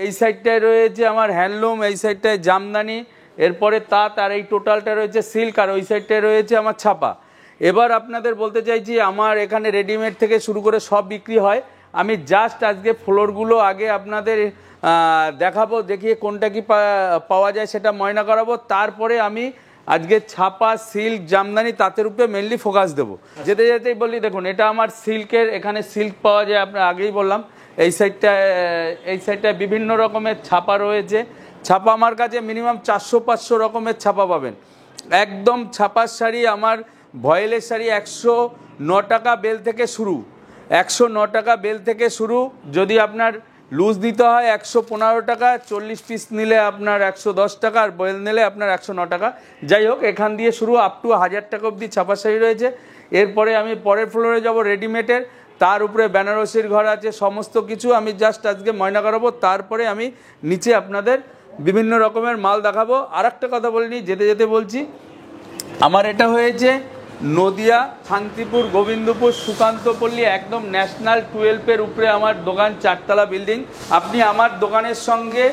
এই সাইডটায় রয়েছে আমার হ্যান্ডলুম, এই সাইডটায় জামদানি, এরপরে তাঁত, আর এই টোটালটা রয়েছে সিল্ক, আর ওই সাইডটায় রয়েছে আমার ছাপা। এবার আপনাদের বলতে চাইছি আমার এখানে রেডিমেড থেকে শুরু করে সব বিক্রি হয়। আমি জাস্ট আজকে ফ্লোরগুলো আগে আপনাদের দেখাবো, দেখিয়ে কোনটা কি পাওয়া যায় সেটা ময়না করাবো। তারপরে আমি আজকে ছাপা, সিল্ক, জামদানি, তাঁতের উপরে মেনলি ফোকাস দেবো। যেতে যেতেই বলি, দেখুন এটা আমার সিল্কের, এখানে সিল্ক পাওয়া যায়, আপনার আগেই বললাম। এই সাইডটায় বিভিন্ন রকমের ছাপা রয়েছে। ছাপা আমার কাছে মিনিমাম 400-500 রকমের ছাপা পাবেন। একদম ছাপার শাড়ি আমার ভয়েলের শাড়ি 109 টাকা বেল থেকে শুরু, 109 টাকা বেল থেকে শুরু। যদি আপনার লুজ দিতে হয় 115 টাকা, 40 পিস নিলে আপনার 110 টাকা, আর বয়েল নিলে আপনার 109 টাকা। যাই হোক, এখান দিয়ে শুরু আপ টু 1000 টাকা অবধি ছাপা শাড়ি রয়েছে। এরপরে আমি পরের ফ্লোরে যাব রেডিমেডের, তার উপরে বেনারসির ঘর আছে, সমস্ত কিছু আমি জাস্ট আজকে ময়না করাবো। তারপরে আমি নিচে আপনাদের বিভিন্ন রকমের মাল দেখাবো। আর একটা কথা বলিনি, যেতে যেতে বলছি, আমার এটা হয়েছে নদিয়া, শান্তিপুর, গোবিন্দপুর, সুকান্তপল্লী, একদম ন্যাশনাল 12-এর উপরে আমার দোকান, 4তলা বিল্ডিং। আপনি আমার দোকানের সঙ্গে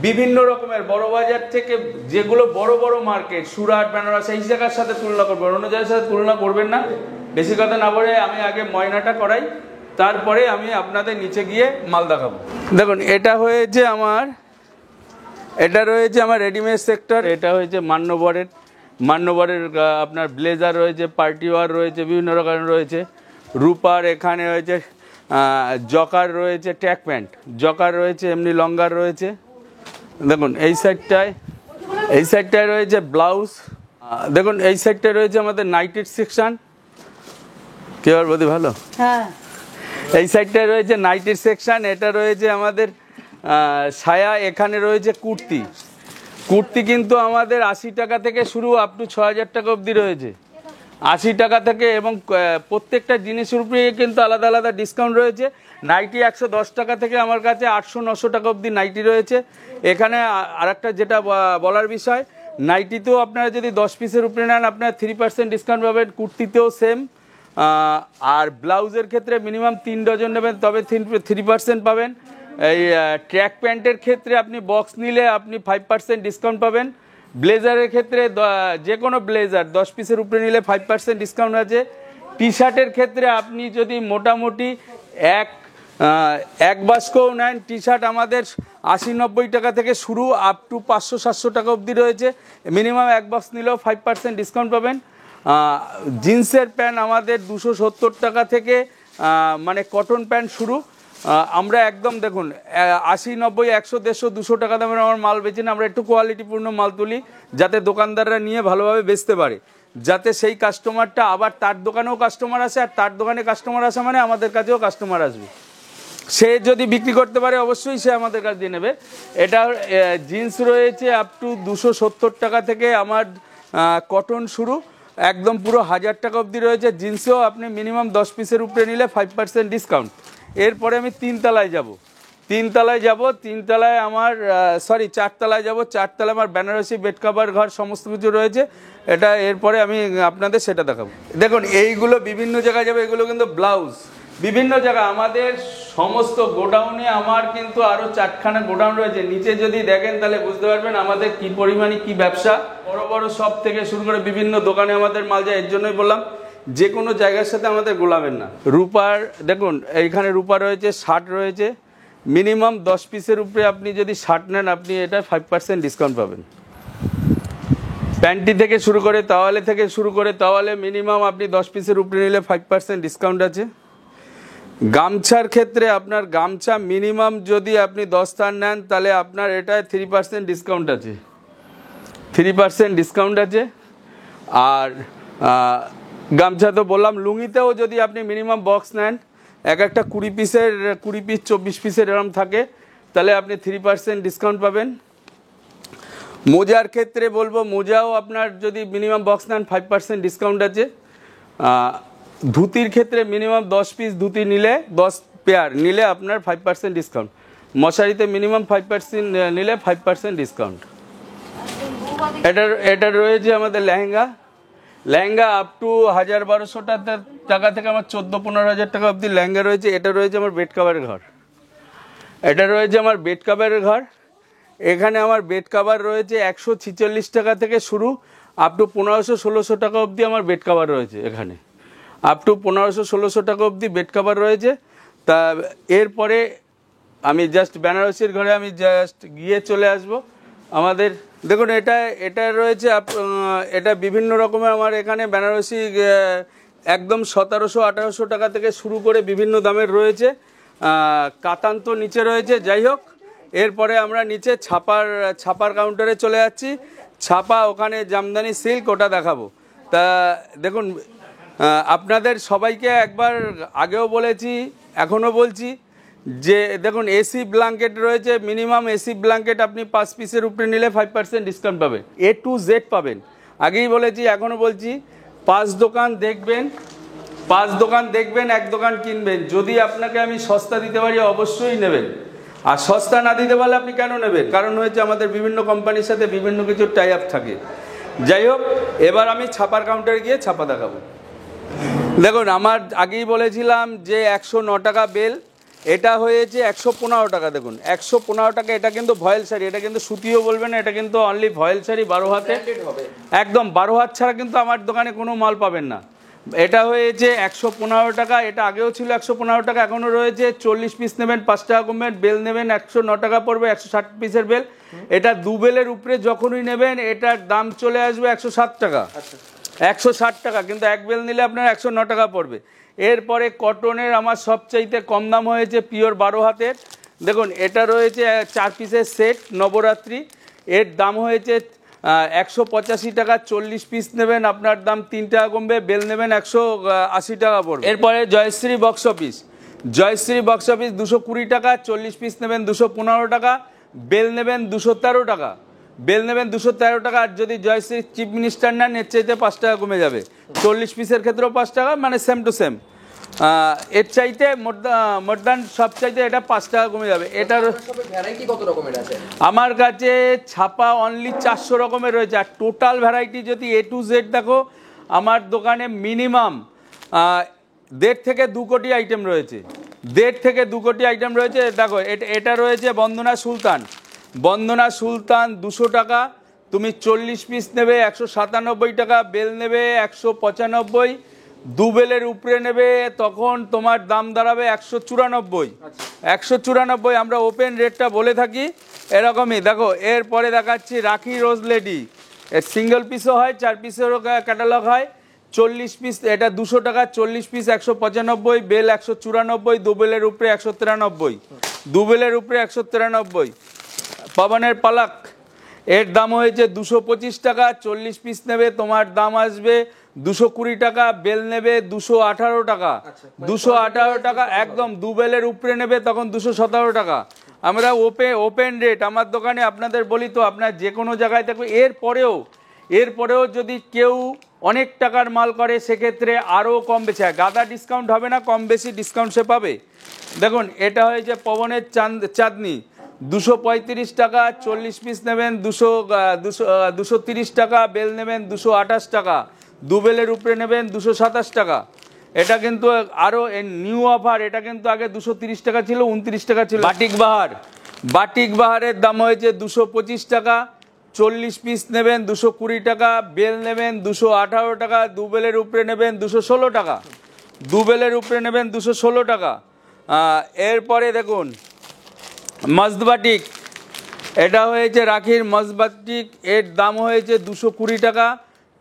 বিভিন্ন রকমের বড় বাজার থেকে যেগুলো বড় বড় মার্কেট, সুরাট, বেনারস, এই জায়গার সাথে তুলনা করবেন, অন্য জায়গার সাথে তুলনা করবেন না। বেশি কথা না বলে আমি আগে ময়নাটা করাই, তারপরে আমি আপনাদের নিচে গিয়ে মাল দেখাবো। দেখুন এটা রয়েছে আমার রেডিমেড সেক্টর। এটা হয়েছে মান্যবরের আপনার ব্লেজার রয়েছে, পার্টি ওয়ার রয়েছে, বিভিন্ন রকমের রয়েছে। রূপার এখানে রয়েছে জকার রয়েছে, ট্যাক প্যান্ট জকার রয়েছে, এমনি লঙ্গার রয়েছে। দেখুন এই সাইডটায় রয়েছে ব্লাউজ। দেখুন এই সাইডটায় রয়েছে আমাদের নাইটির সেকশন। কি আর বলি, ভালো? হ্যাঁ। এই সাইডটায় রয়েছে নাইটির সেকশন। এটা রয়েছে আমাদের সায়া। এখানে রয়েছে কুর্তি কিন্তু আমাদের 80 টাকা থেকে শুরু আপ টু 6000 টাকা অবধি রয়েছে, 80 টাকা থেকে। এবং প্রত্যেকটা জিনিসের উপরে কিন্তু আলাদা আলাদা ডিসকাউন্ট রয়েছে। নাইটি 110 টাকা থেকে আমার কাছে 800-900 টাকা অবধি নাইটি রয়েছে। এখানে আরেকটা যেটা বলার বিষয়, নাইটিতেও আপনারা যদি 10 পিসের উপরে নেন আপনারা 3% ডিসকাউন্ট পাবেন, কুর্তিতেও সেম। আর ব্লাউজের ক্ষেত্রে মিনিমাম 3 ডজন নেবেন তবে 3% পাবেন। এই ট্র্যাক প্যান্টের ক্ষেত্রে আপনি বক্স নিলে আপনি 5% ডিসকাউন্ট পাবেন। ব্লেজারের ক্ষেত্রে যে কোনো ব্লেজার 10 পিসের উপরে নিলে 5% ডিসকাউন্ট আছে। টি শার্টের ক্ষেত্রে আপনি যদি মোটামুটি এক বাস্কও নেন, টি শার্ট আমাদের 80-90 টাকা থেকে শুরু আপ টু 500-700 টাকা অবধি রয়েছে। মিনিমাম এক বক্স নিলেও 5% ডিসকাউন্ট পাবেন। জিন্সের প্যান্ট আমাদের 270 টাকা থেকে মানে কটন প্যান্ট শুরু। আমরা একদম দেখুন 80, 90, 100, 150, 200 টাকা দামের আমার মাল বেচি না। আমরা একটু কোয়ালিটিপূর্ণ মাল তুলি যাতে দোকানদাররা নিয়ে ভালোভাবে বেচতে পারে, যাতে সেই কাস্টমারটা আবার তার দোকানেও কাস্টমার আসে, আর তার দোকানে কাস্টমার আসে মানে আমাদের কাছেও কাস্টমার আসবে। সে যদি বিক্রি করতে পারে অবশ্যই সে আমাদের কাছে দিয়ে নেবে। এটা জিন্স রয়েছে আপ টু 270 টাকা থেকে আমার কটন শুরু, একদম পুরো 1000 টাকা অবধি রয়েছে। জিন্সেও আপনি মিনিমাম 10 পিসের উপরে নিলে 5% ডিসকাউন্ট। এরপরে আমি তিনতলায় যাব। তিনতলায় আমার চারতলায় যাব। চারতলায় আমার বেনারসি বেড কাভার ঘর সমস্ত কিছু রয়েছে। এটা এরপরে আমি আপনাদের সেটা দেখাবো। দেখুন এইগুলো বিভিন্ন জায়গায় যাবে, এগুলো কিন্তু ব্লাউজ বিভিন্ন জায়গায়। আমাদের সমস্ত গোডাউনে আমার কিন্তু আরও 4খানা গোডাউন রয়েছে। নিচে যদি দেখেন তাহলে বুঝতে পারবেন আমাদের কি পরিমাণে কি ব্যবসা। বড় বড় সব থেকে শুরু করে বিভিন্ন দোকানে আমাদের মাল যায়। এর জন্যই বললাম যে কোনো জায়গার সাথে আমাদের গোলাবেন না। রূপার দেখুন এইখানে রূপা রয়েছে, শার্ট রয়েছে। মিনিমাম 10 পিসের উপরে আপনি যদি শার্ট নেন আপনি এটা 5% ডিসকাউন্ট পাবেন। প্যান্টি থেকে শুরু করে তাওয়ালে মিনিমাম আপনি 10 পিসের উপরে নিলে 5% ডিসকাউন্ট আছে। গামছার ক্ষেত্রে আপনার গামছা মিনিমাম যদি আপনি 10 তার নেন তাহলে আপনার এটায় 3% ডিসকাউন্ট আছে, 3% ডিসকাউন্ট আছে। আর গামছা তো বললাম। লুঙ্গিতেও যদি আপনি মিনিমাম বক্স নেন, একটা 20 পিস 24 পিসের এরম থাকে, তাহলে আপনি 3% ডিসকাউন্ট পাবেন। মোজার ক্ষেত্রে বলবো মোজাও আপনার যদি মিনিমাম বক্স নেন 5% ডিসকাউন্ট আছে। ধুতির ক্ষেত্রে মিনিমাম 10 পিস ধুতি নিলে 10 পেয়ার নিলে আপনার 5% ডিসকাউন্ট। মশারিতে মিনিমাম 5% নিলে 5% ডিসকাউন্ট। এটা রয়েছে আমাদের লেহেঙ্গা আপ টু 1000-1200 টাকা থেকে আমার 14-15 হাজার টাকা অবধি লেহেঙ্গা রয়েছে। এটা রয়েছে আমার বেড কাভারের ঘর। এটা রয়েছে আমার বেড কাভারের ঘর। এখানে আমার বেড কাভার রয়েছে 146 টাকা থেকে শুরু, আপ টু 1500-1600 টাকা অবধি আমার বেড কাভার রয়েছে। এখানে আপ টু 1500-1600 টাকা অবধি বেড কাভার রয়েছে। তা এরপরে আমি জাস্ট বেনারসির ঘরে আমি জাস্ট গিয়ে চলে আসব। আমাদের দেখুন এটা রয়েছে এটা বিভিন্ন রকমের আমার এখানে বেনারসি একদম 1700-1800 টাকা থেকে শুরু করে বিভিন্ন দামের রয়েছে। কাতান তো নিচে রয়েছে, যাই হোক। এরপরে আমরা নিচে ছাপার কাউন্টারে চলে যাচ্ছি। ছাপা ওখানে জামদানি সিল্ক ওটা দেখাবো। তা দেখুন, আপনাদের সবাইকে একবার আগেও বলেছি, এখনও বলছি যে দেখুন এসি ব্ল্যাঙ্কেট রয়েছে। মিনিমাম এসি ব্ল্যাঙ্কেট আপনি 5 পিসের উপরে নিলে 5% ডিসকাউন্ট পাবেন, A to Z পাবেন। আগেই বলেছি, এখনও বলছি, 5 দোকান দেখবেন, 1 দোকান কিনবেন। যদি আপনাকে আমি সস্তা দিতে পারি অবশ্যই নেবেন, আর সস্তা না দিতে পারলে আপনি কেন নেবেন? কারণ হয়েছে আমাদের বিভিন্ন কোম্পানির সাথে বিভিন্ন কিছু টাই আপ থাকে। যাই হোক, এবার আমি ছাপার কাউন্টারে গিয়ে ছাপা দেখাবো। দেখুন, আমার আগেই বলেছিলাম যে 109 টাকা বেল, এটা হয়েছে 115 টাকা। দেখুন 115 টাকা। এটা কিন্তু ভয়েল শাড়ি, এটা কিন্তু সুতিও বলবে না, এটা কিন্তু অনলি ভয়েল শাড়ি, 12 হাতে, একদম 12 হাত ছাড়া কিন্তু আমার দোকানে কোনো মাল পাবেন না। এটা হয়েছে 115 টাকা। এটা আগেও ছিল 115 টাকা, এখনও রয়েছে। 40 পিস নেবেন 5 টাকা কমবেন। বেল নেবেন 109 টাকা পড়বে, 160 পিসের বেল। এটা 2 বেলের উপরে যখনই নেবেন এটার দাম চলে আসবে 107 টাকা। 160 টাকা, কিন্তু 1 বেল নিলে আপনার 109 টাকা পড়বে। এরপরে কটনের আমার সবচাইতে কম দাম হয়েছে পিওর 12 হাতের। দেখুন এটা রয়েছে 4 পিসের সেট নবরাত্রি, এর দাম হয়েছে 185 টাকা। 40 পিস নেবেন আপনার দাম 3 টাকা কমবে। বেল নেবেন 180 টাকা পড়বে। এরপরে জয়শ্রী বক্স অফিস 220 টাকা। 40 পিস নেবেন 215 টাকা। বেল নেবেন 213 টাকা। আর যদি জয়শ্রী চিফ মিনিস্টার নেন এর চাইতে 5 টাকা কমে যাবে। 40 পিসের ক্ষেত্রেও 5 টাকা, মানে সেম টু সেম। এর চাইতে মোরদান সব চাইতে এটা 5 টাকা কমে যাবে। এটার ভ্যারাইটি কত রকমের আছে? আমার কাছে ছাপা অনলি 400 রকমের রয়েছে। আর টোটাল ভ্যারাইটি যদি A to Z দেখো, আমার দোকানে মিনিমাম 1.5 থেকে 2 কোটি আইটেম রয়েছে। 1.5 থেকে 2 কোটি আইটেম রয়েছে। দেখো এটা রয়েছে বন্দনা সুলতান 200 টাকা। তুমি 40 পিস নেবে 197 টাকা। বেল নেবে 195। 2 বেলের উপরে নেবে তখন তোমার দাম দাঁড়াবে 194। আমরা ওপেন রেটটা বলে থাকি এরকমই। দেখো এরপরে দেখাচ্ছি রাখি রোজ লেডি। এর সিঙ্গেল পিসও হয়, 4 পিসেরও ক্যাটালগ হয়। 40 পিস এটা 200 টাকা। 40 পিস 195। বেল 194। 2 বেলের উপরে 193। পবনের পালাক, এর দাম হয়েছে 225 টাকা। 40 পিস নেবে তোমার দাম আসবে 220 টাকা। বেল নেবে 218 টাকা। 218 টাকা একদম। 2 বেলের উপরে নেবে তখন 217 টাকা। আমরা ওপেন রেট আমার দোকানে আপনাদের বলি তো, আপনার যে কোনো জায়গায় থাকবে। এরপরেও যদি কেউ অনেক টাকার মাল করে সেক্ষেত্রে আরও কম বেশি হয়। গাদা ডিসকাউন্ট হবে না, কম বেশি ডিসকাউন্ট সে পাবে। দেখুন এটা হয়েছে পবনের চাঁদনি 235 টাকা। 40 পিস নেবেন 230 টাকা। বেল নেবেন 228 টাকা। 2 বেলের উপরে নেবেন 227 টাকা। এটা কিন্তু আরও নিউ অফার। এটা কিন্তু আগে 230 টাকা ছিল, 29 টাকা ছিল। বাটিক বাহারের দাম হয়েছে 225 টাকা। 40 পিস নেবেন 220 টাকা। বেল নেবেন 218 টাকা। 2 বেলের উপরে নেবেন 216 টাকা। 2 বেলের উপরে নেবেন 216 টাকা। এরপরে দেখুন মজবাটিক, এটা হয়েছে রাখির মজবাটিক। এর দাম হয়েছে 220 টাকা।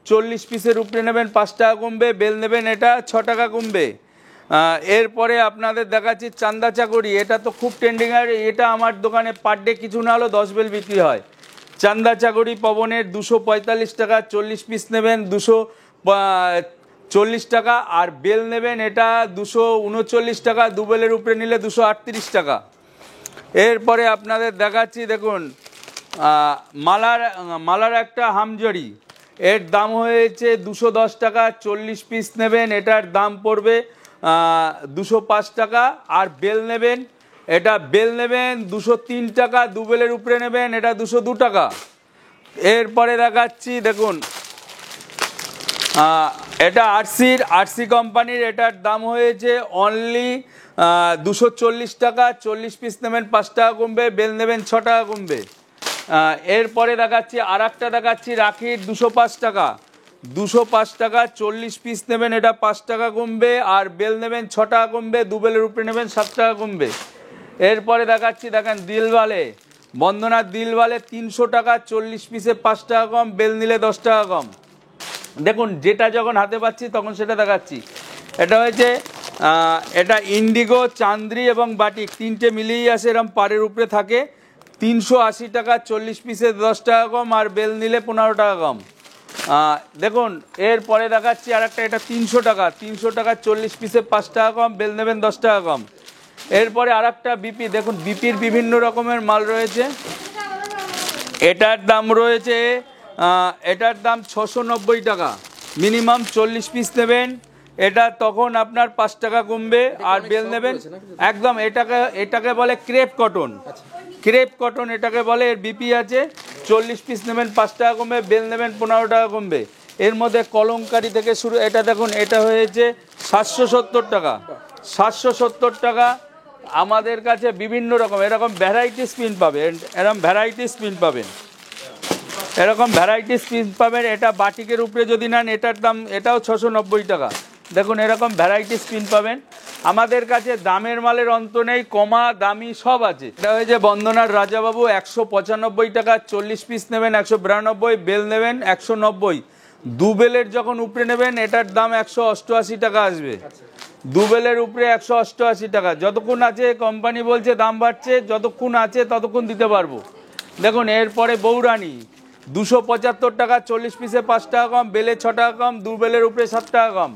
40 পিসের উপরে নেবেন 5 টাকা কমবে। বেল নেবেন এটা 6 টাকা কমবে। এরপরে আপনাদের দেখাচ্ছি চান্দা চাকরি। এটা তো খুব ট্রেন্ডিং, আর এটা আমার দোকানে পার ডে কিছু না হলেও 10 বেল বিক্রি হয়। চান্দা চাকরি পবনের 245 টাকা। 40 পিস নেবেন 240 টাকা। আর বেল নেবেন এটা 239 টাকা। 2 বেলের উপরে নিলে 238 টাকা। এরপরে আপনাদের দেখাচ্ছি দেখুন মালার একটা হামজরি। এর দাম হয়েছে 210 টাকা। 40 পিস নেবেন এটার দাম পড়বে 205 টাকা। আর বেল নেবেন 203 টাকা। 2 বেলের উপরে নেবেন এটা 202 টাকা। এরপরে দেখাচ্ছি দেখুন এটা আরসি কোম্পানির। এটার দাম হয়েছে অনলি 240 টাকা, 40 পিস নেবেন 5 টাকা কমবে, বেল নেবেন 6 টাকা কমবে। এরপরে দেখাচ্ছি আর একটা দেখাচ্ছি রাখির 205 টাকা, 205 টাকা 40 পিস নেবেন, এটা 5 টাকা কমবে, আর বেল নেবেন 6 টাকা কমবে, দু বেলের উপরে নেবেন 7 টাকা কমবে। এরপরে দেখাচ্ছি, দেখেন দিলওয়ালে, বন্দনার দিলওয়ালে 300 টাকা, 40 পিসে 5 টাকা কম, বেল নিলে 10 টাকা কম। দেখুন যেটা যখন হাতে পাচ্ছি তখন সেটা দেখাচ্ছি। এটা হয়েছে এটা ইন্ডিগো, চান্দ্রি এবং বাটিক তিনটে মিলিয়েই আসে, এরকম পাড়ের উপরে থাকে। 380 টাকা, 40 পিসে 10 টাকা কম, আর বেল নিলে 15 টাকা কম। দেখুন এরপরে দেখাচ্ছি আর একটা, এটা 300 টাকা, 300 টাকা 40 পিসে 5 টাকা কম, বেল নেবেন 10 টাকা কম। এরপরে আর একটা বিপি, দেখুন বিপির বিভিন্ন রকমের মাল রয়েছে। এটার দাম রয়েছে, এটার দাম 690 টাকা, মিনিমাম 40 পিস নেবেন, এটা তখন আপনার 5 টাকা কমবে, আর বেল নেবেন একদম। এটাকে বলে ক্রেপ কটন, ক্রেপ কটন এটাকে বলে। এর বিপি আছে, 40 পিস নেবেন 5 টাকা কমবে, বেল নেবেন 15 টাকা কমবে। এর মধ্যে কলমকারি থেকে শুরু, এটা দেখুন এটা হয়েছে 770 টাকা, 770 টাকা। আমাদের কাছে বিভিন্ন রকম এরকম ভ্যারাইটিস প্রিন্ট পাবেন, এরকম ভ্যারাইটিস প্রিন্ট পাবেন, এরকম ভ্যারাইটিস প্রিন্ট পাবেন। এটা বাটিকের উপরে যদি নেন এটার দাম, এটাও 690 টাকা। দেখুন এরকম ভ্যারাইটিস প্রিন্ট পাবেন। আমাদের কাছে দামের মালের অন্ত নেই, কমা দামি সব আছে। এটা হয়েছে বন্দনার রাজাবাবু, 195 টাকা, 40 পিস নেবেন 192, বেল নেবেন 190। দু বেলের যখন উপরে নেবেন এটার দাম 188 টাকা আসবে, দু বেলের উপরে 188 টাকা। যতক্ষণ আছে কোম্পানি বলছে দাম বাড়ছে, যতক্ষণ আছে ততক্ষণ দিতে পারবো। দেখুন এরপরে বৌরানি 275 টাকা, 40 পিসে 5 টাকা কম, বেলে 6 টাকা কম, দু বেলের উপরে 7 টাকা কম।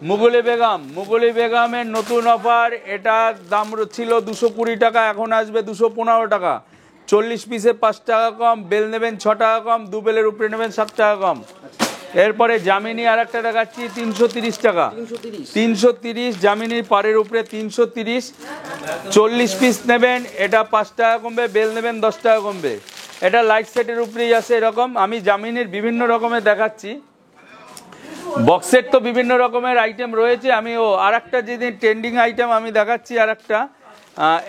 মুঘলি বেগম, মুঘলি বেগমের নতুন অফার, এটার দাম ছিল 220 টাকা, এখন আসবে 215 টাকা, 40 পিসে 5 টাকা কম, বেল নেবেন 6 টাকা কম, দু বেলের উপরে নেবেন 7 টাকা কম। এরপরে জামিনী আর একটা দেখাচ্ছি 330 টাকা, 330 জামিনীর পাড়ের উপরে 330, 40 পিস নেবেন, এটা 5 টাকা কমবে, বেল নেবেন 10 টাকা কমবে। এটা লাইট সেটের উপরেই আছে এরকম। আমি জামিনীর বিভিন্ন রকমের দেখাচ্ছি, বক্সের তো বিভিন্ন রকমের আইটেম রয়েছে। আমি আর একটা যেদিন ট্রেন্ডিং আইটেম আমি দেখাচ্ছি আর একটা,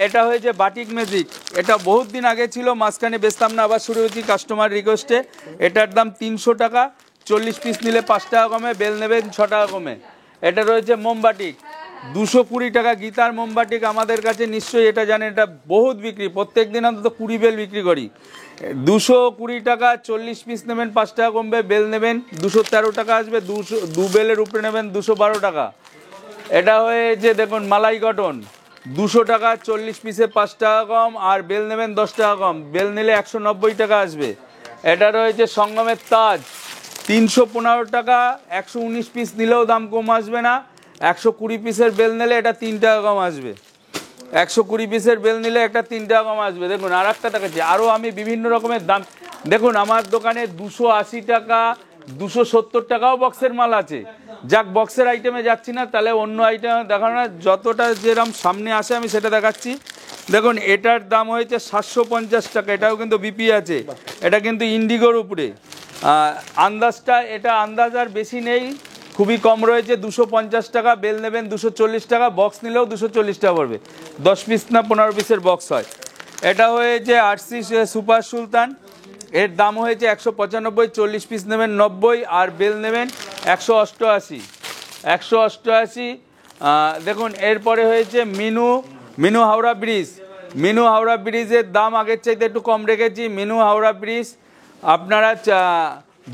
এটা হয়েছে বাটিক ম্যাজিক। এটা বহুত দিন আগে ছিল, মাঝখানে বেচতাম না, আবার শুরু হয়েছি কাস্টমার রিকোয়েস্টে। এটার দাম 300 টাকা, 40 পিস নিলে 5 টাকা কমে, বেল নেবেন 6 টাকা কমে। এটা রয়েছে মোমবাটিক, 220 টাকা গীতার মোমবাটিক। আমাদের কাছে নিশ্চয়ই এটা জানেন, এটা বহুত বিক্রি, প্রত্যেক দিন অন্তত 20 বেল বিক্রি করি। 220 টাকা, 40 পিস নেবেন 5 টাকা কমবে, বেল নেবেন 213 টাকা আসবে, দু বেলের উপরে নেবেন 212 টাকা। এটা হয়েছে দেখুন মালাই কটন, 200 টাকা, 40 পিসে 5 টাকা কম, আর বেল নেবেন 10 টাকা কম, বেল নিলে 190 টাকা আসবে। এটা রয়েছে সঙ্গমের তাজ, 315 টাকা, 119 পিস নিলেও দাম কম আসবে না, 120 পিসের বেল নিলে এটা 3 টাকা কম আসবে, 120 পিসের বেল নিলে একটা 3 টাকা কম আসবে। দেখুন আর একটা দেখাচ্ছি, আরও আমি বিভিন্ন রকমের দাম। দেখুন আমার দোকানে 280 টাকা, 270 টাকাও বক্সের মাল আছে। যাক বক্সের আইটেমে যাচ্ছি না, তাহলে অন্য আইটেম দেখানো না, যতটা যেরকম সামনে আসে আমি সেটা দেখাচ্ছি। দেখুন এটার দাম হয়েছে 750 টাকা, এটাও কিন্তু বিপি আছে, এটা কিন্তু ইন্ডিগোর উপরে। আন্দাজটা, এটা আন্দাজ আর বেশি নেই, খুবই কম রয়েছে, 250 টাকা, বেল নেবেন 240 টাকা, বক্স নিলেও 240 টাকা পড়বে, 10 পিস না 15 পিসের বক্স হয়। এটা হয়েছে আরসি সুপার সুলতান, এর দাম হয়েছে 195, 40 পিস নেবেন 90, আর বেল নেবেন 188, 188। দেখুন এরপরে হয়েছে মিনু হাওড়া ব্রিজ, মিনু হাওড়া ব্রিজের দাম আগের চাইতে একটু কম রেখেছি। মিনু হাওড়া ব্রিজ আপনারা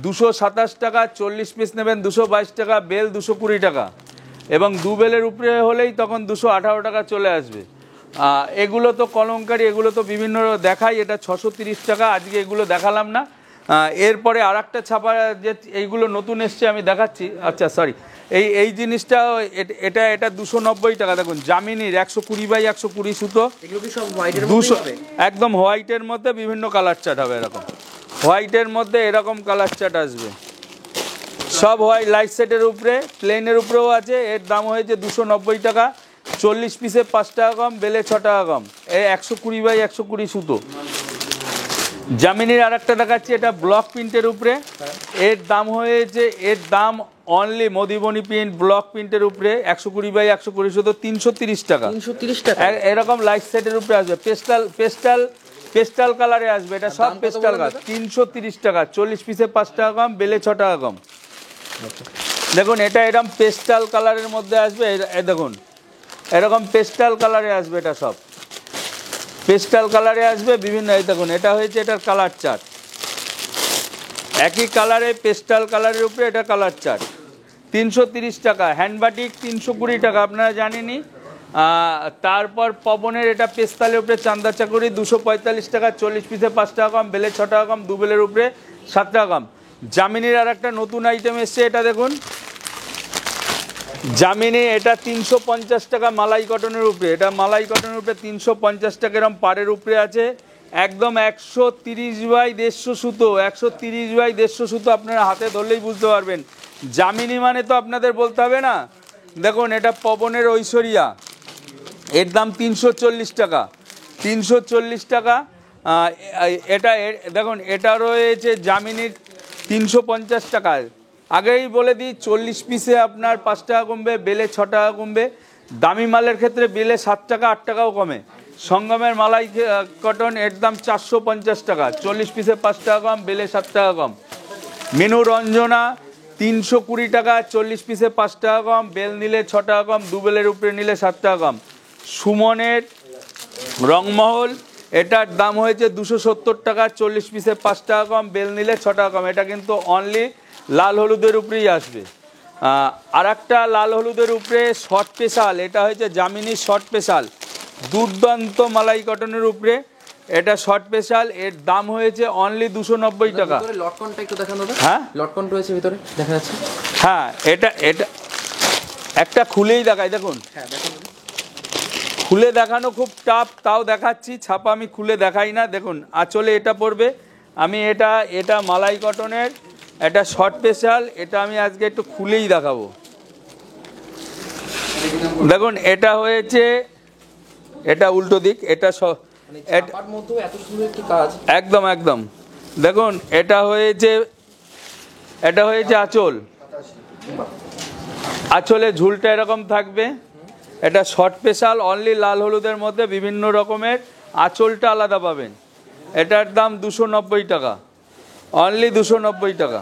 227 টাকা, 40 পিস নেবেন 222 টাকা, বেল 220 টাকা, এবং দু বেলের উপরে হলেই তখন 218 টাকা চলে আসবে। এগুলো তো কলমকারি, এগুলো তো বিভিন্ন দেখাই, এটা 630 টাকা, আজকে এগুলো দেখালাম না। এরপরে আর একটা ছাপা যে এইগুলো নতুন এসছে আমি দেখাচ্ছি। আচ্ছা সরি, এই জিনিসটা এটা 290 টাকা। দেখুন জামিনীর 120x120 সুতো, 200 একদম হোয়াইটের মধ্যে বিভিন্ন কালার চার্ট হবে, এরকম হোয়াইটের মধ্যে এরকম কালার চার্ট আসবে, সব হোয়াইট লাইট সেটের উপরে, প্লেনের উপরেও আছে। এর দাম হয়েছে 290 টাকা, 40 পিসে 5 টাকা কম, বেলে 6 টাকা কম। এই 120x120 সুতো। জামিনীর আর একটা দেখাচ্ছি, এটা ব্লক প্রিন্টের উপরে। এর দাম হয়েছে, এর দাম অনলি মধুবনী প্রিন্ট ব্লক প্রিন্টের উপরে 120 বাই 120 শুধু 330 টাকা। 330 টাকা। এরকম লাইট সেটের উপরে আসবে, পেস্টাল কালারে আসবে, এটা সব পেস্টাল কালার। 330 টাকা, 40 পিসে 5 টাকা কম, বেলে 6 টাকা কম। দেখুন এটা এরকম পেস্টাল কালারের মধ্যে আসবে, দেখুন এরকম পেস্টাল কালারে আসবে, এটা সব পেস্টাল কালারে আসবে বিভিন্ন। এই দেখুন এটা হয়েছে এটার কালার চার্ট, একই কালারে পেস্টাল কালারের উপরে এটা কালার চার্ট। 330 টাকা। হ্যান্ডবাটিক 320 টাকা, আপনারা জানেনই। তারপর পবনের এটা পেস্তালের উপরে চান্দা চাকুরি 245 টাকা, 40 পিসে 5 টাকা কম, বেলে 6 টাকা কম, 2 বেলের উপরে 7 টাকা কম। জামিনীর আর একটা নতুন আইটেম এসছে, এটা দেখুন জামিনী, এটা 350 টাকা মালাই কটনের উপরে। এটা মালাই কটনের উপরে 350 টাকা এরকম পাড়ের উপরে আছে, একদম 130 বাই 150 সুতো, 130 বাই 150 সুতো। আপনারা হাতে ধরলেই বুঝতে পারবেন জামিনী মানে তো আপনাদের বলতে হবে না। দেখুন এটা পবনের ঐশ্বরিয়া, এর দাম 340 টাকা, 340 টাকা। এটা দেখুন এটা রয়েছে জামিনীর 350 টাকায়। আগেই বলে দিই 40 পিসে আপনার 5 টাকা কমবে, বেলে 6 টাকা কমবে। দামি মালের ক্ষেত্রে বেলে 7 টাকা 8 টাকাও কমে। সঙ্গমের মালাই কটন, এর দাম 450 টাকা, 40 পিসে 5 টাকা কম, বেলে 7 টাকা কম। মেনু রঞ্জনা 320 টাকা, 40 পিসে 5 টাকা কম, বেল নিলে 6 টাকা কম, 2 বেলের উপরে নিলে 7 টাকা কম। সুমনের রংমহল, এটার দাম হয়েছে 270 টাকা, 40 পিসে 5 টাকা কম, বেল নিলে 6 টাকা কম। এটা কিন্তু অনলি লাল হলুদের উপরেই আসবে। আর একটা লাল হলুদের উপরে শর্ট স্পেশাল, এটা হয়েছে জামিনী শর্ট স্পেশাল, দুর্দান্ত মালাই কটনের উপরে। এটা শর্ট স্পেশাল, এর দাম হয়েছে অনলি 290 টাকা। লটকনটা একটু দেখান দাদা। হ্যাঁ লটকন রয়েছে ভিতরে, দেখা যাচ্ছে। হ্যাঁ এটা একটা খুলেই দেখায়, দেখুন হ্যাঁ দেখুন। খুলে দেখানো খুব টাফ, তাও দেখাচ্ছি। ছাপা আমি খুলে দেখাই না। দেখুন আঁচলে এটা পড়বে, আমি এটা মালাই কটনের, এটা শর্ট স্পেশাল, এটা আমি আজকে একটু খুলেই দেখাবো। দেখুন এটা হয়েছে, এটা উল্টো দিক, এটা ছাপার মধ্যে এত সুন্দর একটি কাজ। একদম একদম। দেখুন এটা হয়েছে আঁচল, আঁচলে ঝুলটা এরকম থাকবে। এটা শর্ট স্পেশাল, অনলি লাল হলুদের মধ্যে বিভিন্ন রকমের, আঁচলটা আলাদা পাবেন। এটার দাম 290 টাকা, অনলি 290 টাকা।